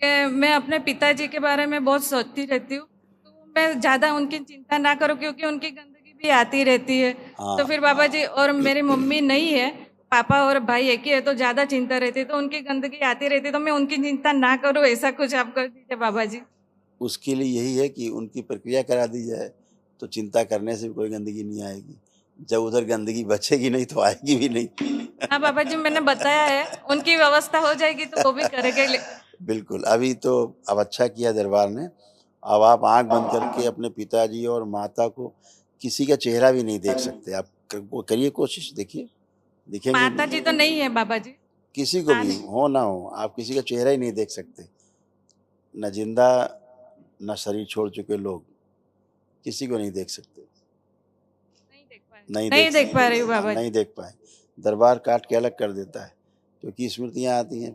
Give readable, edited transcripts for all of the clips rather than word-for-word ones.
मैं अपने पिताजी के बारे में बहुत सोचती रहती हूँ, तो मैं ज़्यादा उनकी चिंता ना करूँ क्योंकि उनकी गंदगी भी आती रहती है। तो हाँ। फिर बाबा जी और मेरी मम्मी नहीं है, पापा और भाई एक ही है, तो ज़्यादा चिंता रहती है, तो उनकी गंदगी आती रहती है, तो मैं उनकी चिंता ना करूँ, ऐसा कुछ आप कर दीजिए बाबा जी। उसके लिए यही है कि उनकी प्रक्रिया करा दी जाए, तो चिंता करने से भी कोई गंदगी नहीं आएगी। जब उधर गंदगी बचेगी नहीं तो आएगी भी नहीं। हाँ, बाबा जी मैंने बताया है, उनकी व्यवस्था हो जाएगी तो वो भी करेंगे। बिल्कुल, अभी तो अब अच्छा किया दरबार ने। अब आप आँख बंद करके अपने पिताजी और माता को किसी का चेहरा भी नहीं देख सकते। आप वो करिए कोशिश, देखिए, दिखेंगे माता भी। जी तो नहीं है बाबा जी। किसी को भी हो ना हो, आप किसी का चेहरा ही नहीं देख सकते। न जिंदा, न शरीर छोड़ चुके लोग, किसी को नहीं देख सकते। नहीं देख पा रही हूँ बाबा जी। नहीं देख पाए। दरबार काट के अलग कर देता है, क्योंकि स्मृतियाँ आती हैं।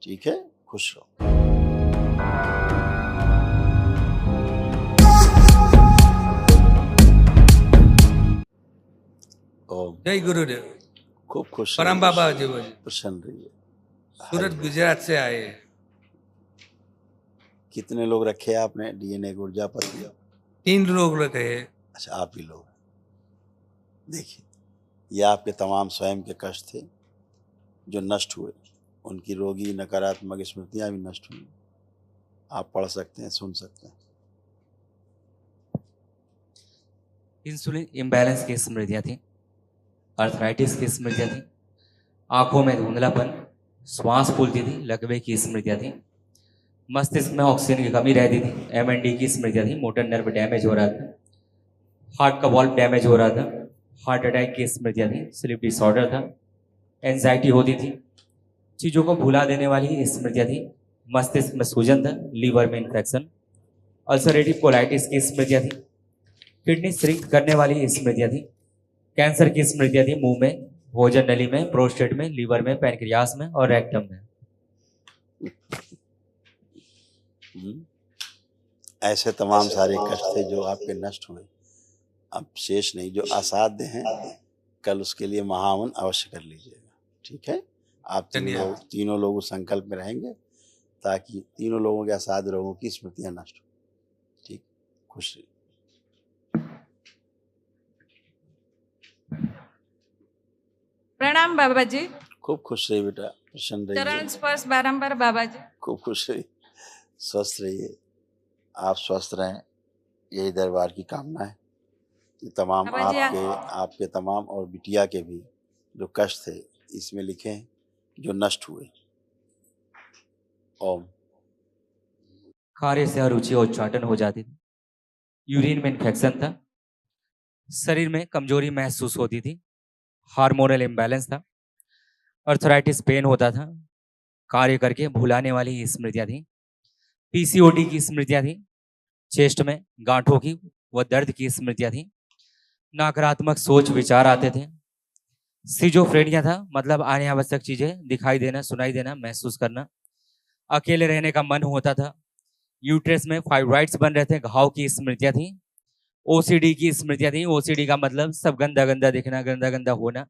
ठीक है, खुश रहो। ओम। जय गुरुदेव। खूब खुश परम रहिए, बाबा जी बोले प्रसन्न रहिए। सूरत गुजरात से आए हैं। कितने लोग रखे आपने डीएनए ऊर्जापति? 3 लोग रखे हैं। अच्छा, आप ही लोग। देखिए, ये आपके तमाम स्वयं के कष्ट थे जो नष्ट हुए। उनकी रोगी नकारात्मक स्मृतियां भी नष्ट हुई। आप पढ़ सकते हैं, सुन सकते हैं। इंसुलिन इम्बैलेंस की स्मृतियाँ थी, अर्थराइटिस की स्मृतियाँ थी, आंखों में धुंधलापन, श्वास फूलती थी, लकवे की स्मृतियाँ थी, मस्तिष्क में ऑक्सीजन की कमी रहती थी, एमएनडी की स्मृतियाँ थी, मोटर नर्व डैमेज हो रहा था, हार्ट का वॉल्व डैमेज हो रहा था, हार्ट अटैक की स्मृतियाँ थी, स्लीप डिसऑर्डर था, एंजाइटी होती थी, चीज़ों को भुला देने वाली स्मृतियाँ थी, मस्तिष्क में सूजन था, लीवर में इन्फेक्शन, अल्सरेटिव कोलाइटिस की स्मृतियाँ थी, किडनी श्रिंक करने वाली स्मृतियाँ थी, कैंसर की स्मृतियाँ थी मुंह में, भोजन नली में, प्रोस्टेट में, लीवर में, पैनक्रियास में और रेक्टम में। ऐसे तमाम सारे कष्ट थे जो आपके नष्ट हुए। अब शेष नहीं, जो असाध्य हैं, कल उसके लिए महावन अवश्य कर लीजिएगा। ठीक है, आप तीनों लोग उस संकल्प में रहेंगे ताकि तीनों लोगों के असाध्य रोगों की स्मृतियां नष्ट हो। ठीक, खुश रहिए। प्रणाम बाबा जी। खूब खुश रहिए बेटा, प्रसन्न रहिए, चरण स्पर्श बारंबार बाबा जी। खूब खुश रहिए, स्वस्थ रहिए। आप स्वस्थ रहें, यही दरबार की कामना है कि तमाम बाबा जी आपके तमाम और बिटिया के भी जो कष्ट थे इसमें लिखे हैं जो नष्ट हुए। ओम। कार्य से अरुचि और उच्चाटन हो जाती थी, यूरिन में इन्फेक्शन था, शरीर में कमजोरी महसूस होती थी, हार्मोनल इम्बैलेंस था, अर्थराइटिस पेन होता था, कार्य करके भुलाने वाली स्मृतियाँ थी, पीसीओडी की स्मृतियाँ थी, चेस्ट में गांठों की व दर्द की स्मृतियाँ थी, नकारात्मक सोच विचार आते थे, सिजोफ्रेनिया था, मतलब अनावश्यक चीजें दिखाई देना, सुनाई देना, महसूस करना, अकेले रहने का मन होता था, यूट्रस में फाइब्राइड्स बन रहे थे, घाव की स्मृतियाँ थी, ओसीडी की स्मृतियाँ थी। ओसीडी का मतलब सब गंदा गंदा दिखना, गंदा गंदा होना,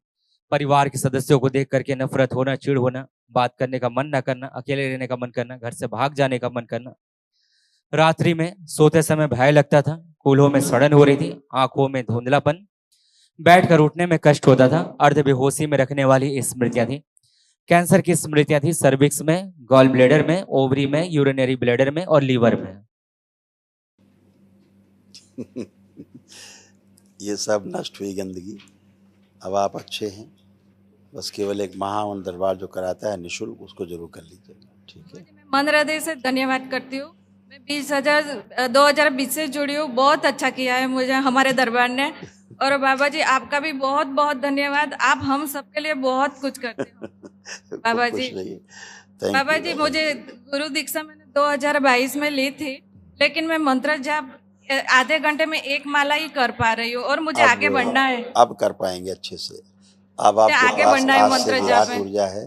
परिवार के सदस्यों को देख करके नफरत होना, चिढ़ होना, बात करने का मन ना करना, अकेले रहने का मन करना, घर से भाग जाने का मन करना, रात्रि में सोते समय भय लगता था, कूल्हों में सड़न हो रही थी, आंखों में धुंधलापन, बैठकर उठने में कष्ट होता था, अर्ध बेहोशी में रखने वाली स्मृतियां थी, कैंसर की स्मृतियां थी, सर्विक्स में, गॉल ब्लेडर में, ओवरी में, यूरिनरी ब्लेडर में और लीवर में। ये सब नष्ट हुई गंदगी। अब आप अच्छे हैं, बस केवल एक महावन दरबार जो कराता है निःशुल्क, उसको जरूर कर लीजिएगा। ठीक है, मैं मन हृदय से धन्यवाद करती हूँ। मैं 2020 से जुड़ी हूँ, बहुत अच्छा किया है मुझे हमारे दरबार ने। और बाबा जी आपका भी बहुत बहुत धन्यवाद, आप हम सबके लिए बहुत कुछ करते हो खूब बाबा जी। खुश रहिए। Thank Baba you. जी मुझे गुरु दीक्षा मैंने 2022 में ली थी, लेकिन मैं मंत्र जाप आधे घंटे में एक माला ही कर पा रही हूँ और मुझे आगे बढ़ना है। अब कर पाएंगे अच्छे से। अब मुझे आपके आगे पास बढ़ना है आज से मंत्र जाप विराट में। ऊर्जा है।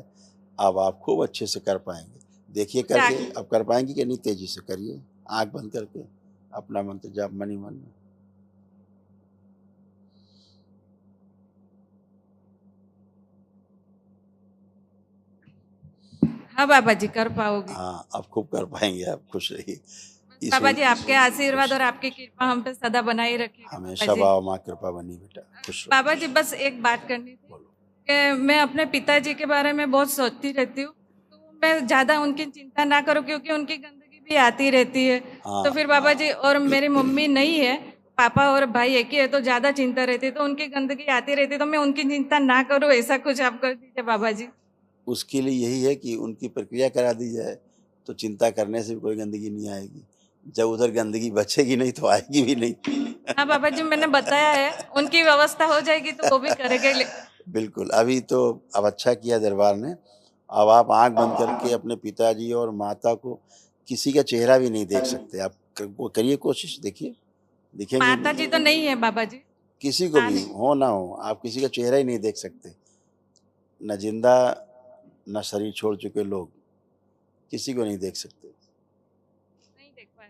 अब आप खूब अच्छे से कर पाएंगे। देखिए मुझे करके, आगे अब कर पाएंगे कि नहीं? तेजी से करिए, आंख बंद करके अपना मंत्र जाप मन ही मन में। हाँ बाबा जी कर पाओगे। हाँ, आप खूब कर पाएंगे, आप खुश रहिए। बाबा जी ईश्वर आपके आशीर्वाद और आपकी कृपा हम पे सदा बनाई रखिएगा बाबा हमेशा जी। बाबा माँ कृपा बनी बेटा, खुश रहो। बाबा जी बस एक बात करनी थी बोलो। कि मैं अपने पिताजी के बारे में बहुत सोचती रहती हूँ, तो मैं ज्यादा उनकी चिंता ना करूँ क्योंकि उनकी गंदगी भी आती रहती है। हाँ। तो फिर बाबा जी, और मेरी मम्मी नहीं है, पापा और भाई एक ही है, तो ज्यादा चिंता रहती है, तो उनकी गंदगी आती रहती है, तो मैं उनकी चिंता ना करूँ, ऐसा कुछ आप कर दीजिए बाबा जी। उसके लिए यही है कि उनकी प्रक्रिया करा दी जाए, तो चिंता करने से भी कोई गंदगी नहीं आएगी। जब उधर गंदगी बचेगी नहीं तो आएगी भी नहीं। हाँ बाबा जी मैंने बताया है, उनकी व्यवस्था हो जाएगी तो वो भी करेंगे। बिल्कुल, अभी तो अब अच्छा किया दरबार ने। अब आप आंख बंद करके अपने पिताजी और माता को किसी का चेहरा भी नहीं देख सकते। आप वो करिए कोशिश, देखिए, दिखेंगे माता नहीं। जी तो नहीं है बाबा जी। किसी को भी हो ना हो, आप किसी का चेहरा ही नहीं देख सकते। न जिंदा न शरीर छोड़ चुके लोग किसी को नहीं देख सकते।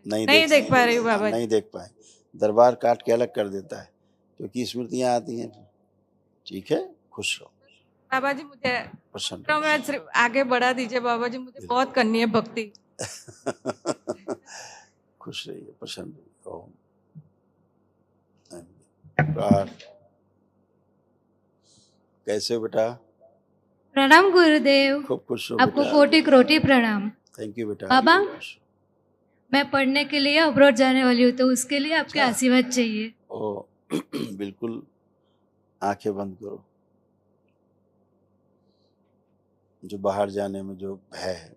नहीं देख पा रही हूँ बाबा जी। नहीं देख पाए। दरबार काट के अलग कर देता है क्योंकि स्मृतियां आती हैं। ठीक है, खुश रहो, बाबा जी मुझे प्रसन्न तो मैं सिर्फ आगे बढ़ा दीजिए बाबा जी, मुझे बहुत करनी है भक्ति। रहो। खुश रहिए, प्रसन्न रहिए। ओम। प्रहार। कैसे हो बेटा? प्रणाम गुरुदेव। खूब खुश हो आपको बेटा। कोटि कोटि प्रणाम। थैंक यू बेटा। बाबा? खुश रहो। मैं पढ़ने के लिए अब्रॉड जाने वाली हूँ, तो उसके लिए आपके अच्छा। आशीर्वाद चाहिए। ओ बिल्कुल, आंखें बंद करो। जो बाहर जाने में जो भय है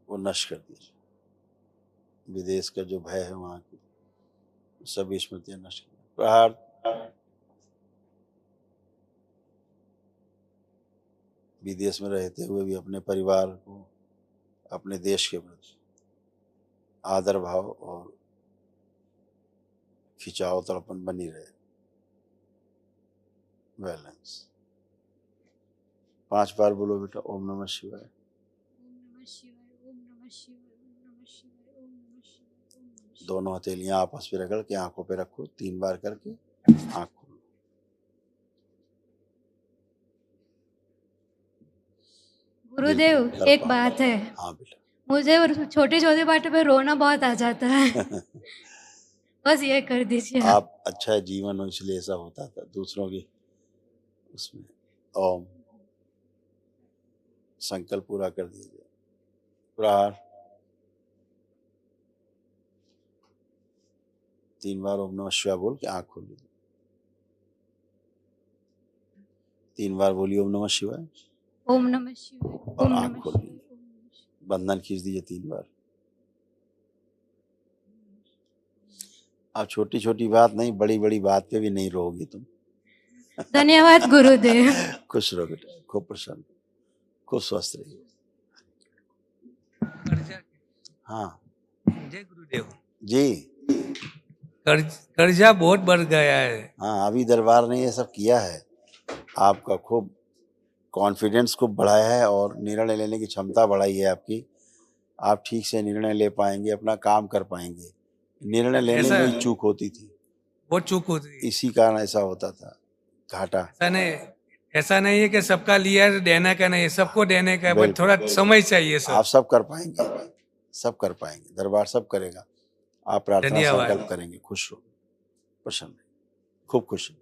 वो नष्ट कर दीजिए। विदेश का जो भय है वहाँ की सभी स्मृतियां नष्ट कर दीजिए। प्रहार। विदेश में रहते हुए भी अपने परिवार को, अपने देश के प्रति आदर भाव और खिंचाव तड़पन बनी रहे। बैलेंस। 5 बार बोलो बेटा, ओम नमः शिवाय। दोनों हथेलियां आपस में रगड़ के आंखों पे रखो, 3 बार करके आंख खोलो। गुरुदेव बिल्कुल, कर एक पाओगे। बात है, हाँ बेटा। मुझे और छोटी छोटी बातों पे रोना बहुत आ जाता है। बस ये कर दीजिए आप। आप अच्छा जीवन हो इसलिए ऐसा होता था दूसरों की उसमें। ओम। संकल्प पूरा कर दीजिए। प्रहार। 3 बार ओम नमः शिवाय बोल के आंख खोल लीजिए। 3 बार बोलिए ओम नमः शिवाय ओम नमः शिवाय। और ओम आंख नमः खोल शिवाय। लीजिए। बंधन खींच दीजिए 3 बार। अब छोटी छोटी बात नहीं, बड़ी बड़ी बात पे भी नहीं रोगी तुम। धन्यवाद गुरुदेव। खुश रहो बेटा, खूब प्रसन्न, खूब स्वस्थ रहिए। कर्जा हाँ जय गुरुदेव। जी। कर्जा बहुत बढ़ गया है। हाँ, अभी दरबार ने ये सब किया है, आपका खूब कॉन्फिडेंस खूब बढ़ाया है और निर्णय लेने की क्षमता बढ़ाई है आपकी। आप ठीक से निर्णय ले पाएंगे, अपना काम कर पाएंगे। निर्णय लेने ऐसा- में ही चूक होती थी, बहुत चूक होती है। इसी कारण ऐसा होता था, घाटा। ऐसा नहीं है कि सबका लिया है, देने का नहीं है, सबको देने का है, बस बिल्कुल। थोड़ा समय चाहिए सर। आप सब कर पाएंगे, सब कर पाएंगे, दरबार सब करेगा। आप प्रार्थना धन्यवाद। संकल्प करेंगे, खुश हो, प्रसन्न, खूब खुश हो।